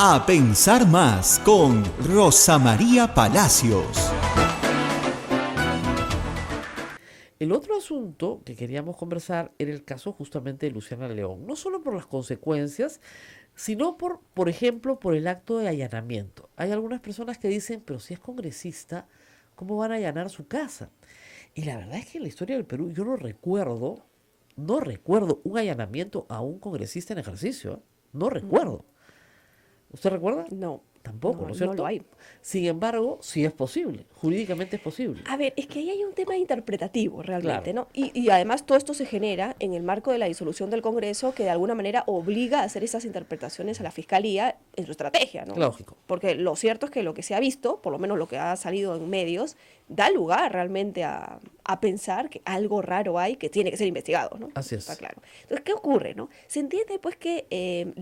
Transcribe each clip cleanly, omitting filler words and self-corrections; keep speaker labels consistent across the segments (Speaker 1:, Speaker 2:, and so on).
Speaker 1: A pensar más con Rosa María Palacios.
Speaker 2: El otro asunto que queríamos conversar era el caso justamente de Luciana León, no solo por las consecuencias, sino por ejemplo, por el acto de allanamiento. Hay algunas personas que dicen, pero si es congresista, ¿cómo van a allanar su casa? Y la verdad es que en la historia del Perú yo no recuerdo un allanamiento a un congresista en ejercicio, ¿eh? No recuerdo. ¿Usted recuerda?
Speaker 3: No,
Speaker 2: Tampoco, ¿no es cierto?
Speaker 3: no lo hay.
Speaker 2: Sin embargo, sí es posible, jurídicamente es posible.
Speaker 3: A ver, es que ahí hay un tema interpretativo realmente,
Speaker 2: Claro.
Speaker 3: ¿no? Y además todo esto se genera en el marco de la disolución del Congreso, que de alguna manera obliga a hacer esas interpretaciones a la Fiscalía en su estrategia, ¿no?
Speaker 2: Lógico.
Speaker 3: Porque lo cierto es que lo que se ha visto, por lo menos lo que ha salido en medios, da lugar realmente a pensar que algo raro hay que tiene que ser investigado, ¿no?
Speaker 2: Así es.
Speaker 3: Está claro. Entonces, ¿qué ocurre, no? Se entiende, pues, que,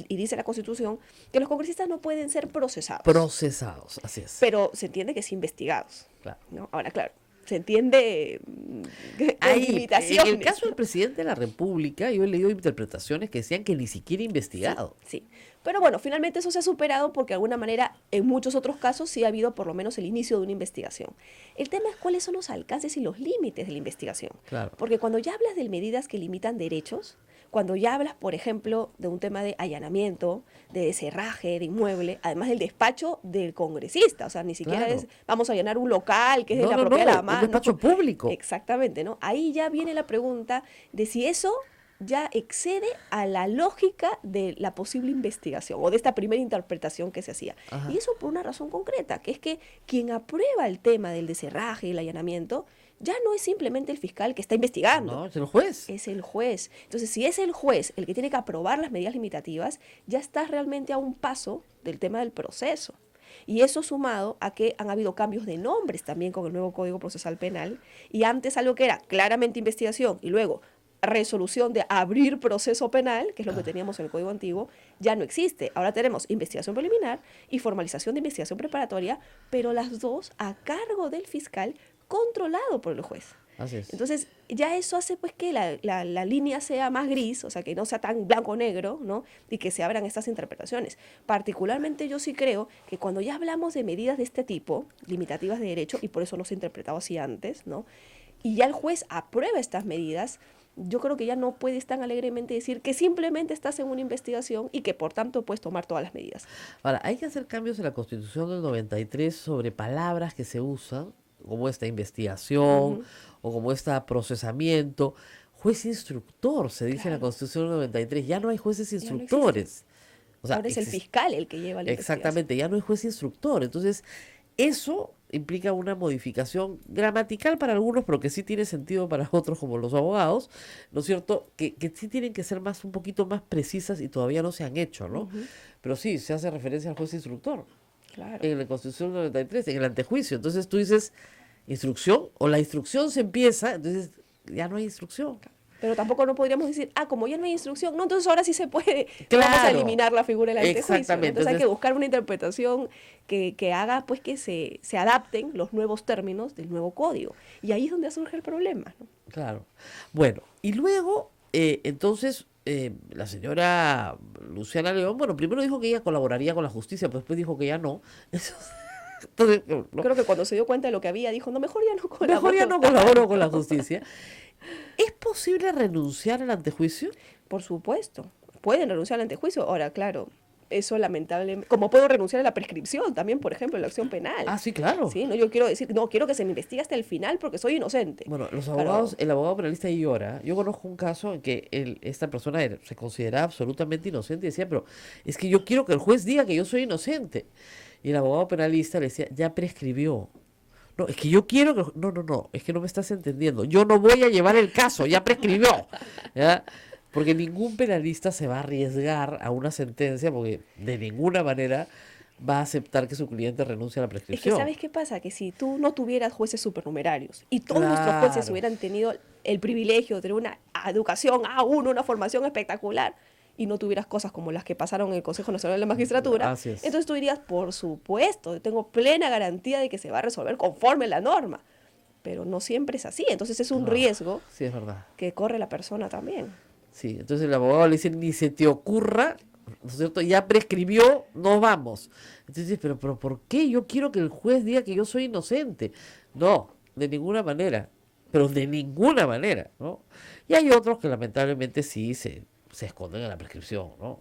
Speaker 3: y dice la Constitución, que los congresistas no pueden ser procesados.
Speaker 2: Procesados, así es.
Speaker 3: Pero se entiende que sí investigados.
Speaker 2: Claro.
Speaker 3: ¿No? Ahora, claro, se entiende
Speaker 2: Ahí,
Speaker 3: limitaciones.
Speaker 2: en el caso del presidente de la República, yo he leído interpretaciones que decían que ni siquiera investigado.
Speaker 3: Sí. Pero bueno, finalmente eso se ha superado porque de alguna manera en muchos otros casos sí ha habido por lo menos el inicio de una investigación. El tema es cuáles son los alcances y los límites de la investigación.
Speaker 2: Claro.
Speaker 3: Porque cuando ya hablas de medidas que limitan derechos, cuando ya hablas, por ejemplo, de un tema de allanamiento, de desherraje de inmueble, además del despacho del congresista, o sea, ni siquiera
Speaker 2: Claro.
Speaker 3: es vamos a allanar un local que es de
Speaker 2: No,
Speaker 3: la
Speaker 2: no,
Speaker 3: propiedad de la
Speaker 2: un
Speaker 3: mano.
Speaker 2: despacho público.
Speaker 3: Exactamente, ¿no? Ahí ya viene la pregunta de si eso ya excede a la lógica de la posible investigación o de esta primera interpretación que se hacía.
Speaker 2: Ajá.
Speaker 3: Y eso por una razón concreta, que es que quien aprueba el tema del desherraje y el allanamiento ya no es simplemente el fiscal que está investigando.
Speaker 2: No, es el juez.
Speaker 3: Es el juez. Entonces, si es el juez el que tiene que aprobar las medidas limitativas, ya estás realmente a un paso del tema del proceso. Y eso sumado a que han habido cambios de nombres también con el nuevo Código Procesal Penal, y antes algo que era claramente investigación y luego resolución de abrir proceso penal, que es lo que teníamos en el Código Antiguo, ya no existe. Ahora tenemos investigación preliminar y formalización de investigación preparatoria, pero las dos a cargo del fiscal, controlado por el juez.
Speaker 2: Así es.
Speaker 3: Entonces, ya eso hace pues que la línea sea más gris, o sea, que no sea tan blanco-negro, ¿no? Y que se abran estas interpretaciones. Particularmente yo sí creo que cuando ya hablamos de medidas de este tipo, limitativas de derecho, y por eso no se ha interpretado así antes, ¿no? Y ya el juez aprueba estas medidas, yo creo que ya no puedes tan alegremente decir que simplemente estás en una investigación y que por tanto puedes tomar todas las medidas.
Speaker 2: Ahora, hay que hacer cambios en la Constitución del 93 sobre palabras que se usan, como esta investigación o como esta procesamiento. Juez instructor, se dice en la Constitución del 93. Ya no hay jueces
Speaker 3: Ya no
Speaker 2: instructores. O sea,
Speaker 3: ahora es el fiscal el que lleva la
Speaker 2: exactamente, ya no hay juez instructor. Entonces, eso implica una modificación gramatical para algunos, pero que sí tiene sentido para otros, como los abogados, ¿no es cierto? Que sí tienen que ser un poquito más precisas y todavía no se han hecho, ¿no? Pero sí, se hace referencia al juez instructor.
Speaker 3: Claro.
Speaker 2: En la Constitución del 93, en el antejuicio. Entonces tú dices, ¿instrucción? O la instrucción se empieza, entonces ya no hay instrucción.
Speaker 3: Pero tampoco no podríamos decir, como ya no hay instrucción, no, entonces ahora sí se puede,
Speaker 2: Claro.
Speaker 3: vamos a eliminar la figura del antejuicio, ¿no?
Speaker 2: Exactamente.
Speaker 3: Entonces hay que buscar una interpretación que haga pues que se adapten los nuevos términos del nuevo código. Y ahí es donde surge el problema, ¿no?
Speaker 2: Claro. Bueno, y luego, entonces, la señora Luciana León, bueno, primero dijo que ella colaboraría con la justicia, pero después dijo que ya no. Entonces, ¿no?
Speaker 3: Creo que cuando se dio cuenta de lo que había, dijo, no, mejor ya no colaboro.
Speaker 2: Mejor ya no colaboro con la justicia. ¿Es posible renunciar al antejuicio?
Speaker 3: Por supuesto, pueden renunciar al antejuicio. Ahora, claro, eso lamentablemente, como puedo renunciar a la prescripción también, por ejemplo, en la acción penal.
Speaker 2: Ah, sí, claro.
Speaker 3: Sí, no, yo quiero decir, no, quiero que se me investigue hasta el final porque soy inocente.
Speaker 2: Bueno, los
Speaker 3: Claro.
Speaker 2: abogados, el abogado penalista ahí llora. Yo conozco un caso en que esta persona se consideraba absolutamente inocente y decía, pero es que yo quiero que el juez diga que yo soy inocente. Y el abogado penalista le decía, ya prescribió. No, es que yo quiero que... No, es que no me estás entendiendo. Yo no voy a llevar el caso, ya prescribió. ¿Ya? Porque ningún penalista se va a arriesgar a una sentencia porque de ninguna manera va a aceptar que su cliente renuncie a la
Speaker 3: Es que,
Speaker 2: prescripción.
Speaker 3: ¿sabes qué pasa? Que si tú no tuvieras jueces supernumerarios y todos nuestros
Speaker 2: Claro.
Speaker 3: jueces hubieran tenido el privilegio de tener una educación A1, una formación espectacular, y no tuvieras cosas como las que pasaron en el Consejo Nacional de la Magistratura,
Speaker 2: Así es.
Speaker 3: entonces tú dirías, por supuesto, tengo plena garantía de que se va a resolver conforme la norma. Pero no siempre es así. Entonces es un riesgo
Speaker 2: Sí, es verdad.
Speaker 3: que corre la persona también.
Speaker 2: Sí, entonces el abogado le dice, ni se te ocurra ¿no es cierto? Ya prescribió, no vamos. Entonces, pero ¿por qué yo quiero que el juez diga que yo soy inocente? No, de ninguna manera, pero de ninguna manera, ¿no? Y hay otros que lamentablemente sí se esconden en la prescripción, ¿no?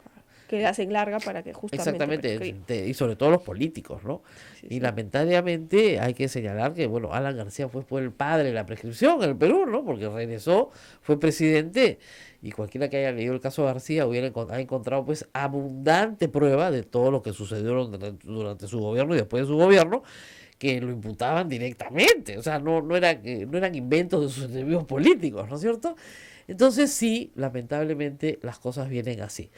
Speaker 3: Que hacen larga para que justamente
Speaker 2: Exactamente,
Speaker 3: prescriba.
Speaker 2: y sobre todo los políticos, ¿no?
Speaker 3: Sí,
Speaker 2: Y
Speaker 3: sí.
Speaker 2: lamentablemente hay que señalar que, bueno, Alan García fue el padre de la prescripción en el Perú, ¿no? Porque regresó, fue presidente, y cualquiera que haya leído el caso García ha encontrado, pues, abundante prueba de todo lo que sucedió durante su gobierno y después de su gobierno, que lo imputaban directamente, o sea, no eran inventos de sus enemigos políticos, ¿no es cierto? Entonces sí, lamentablemente las cosas vienen así.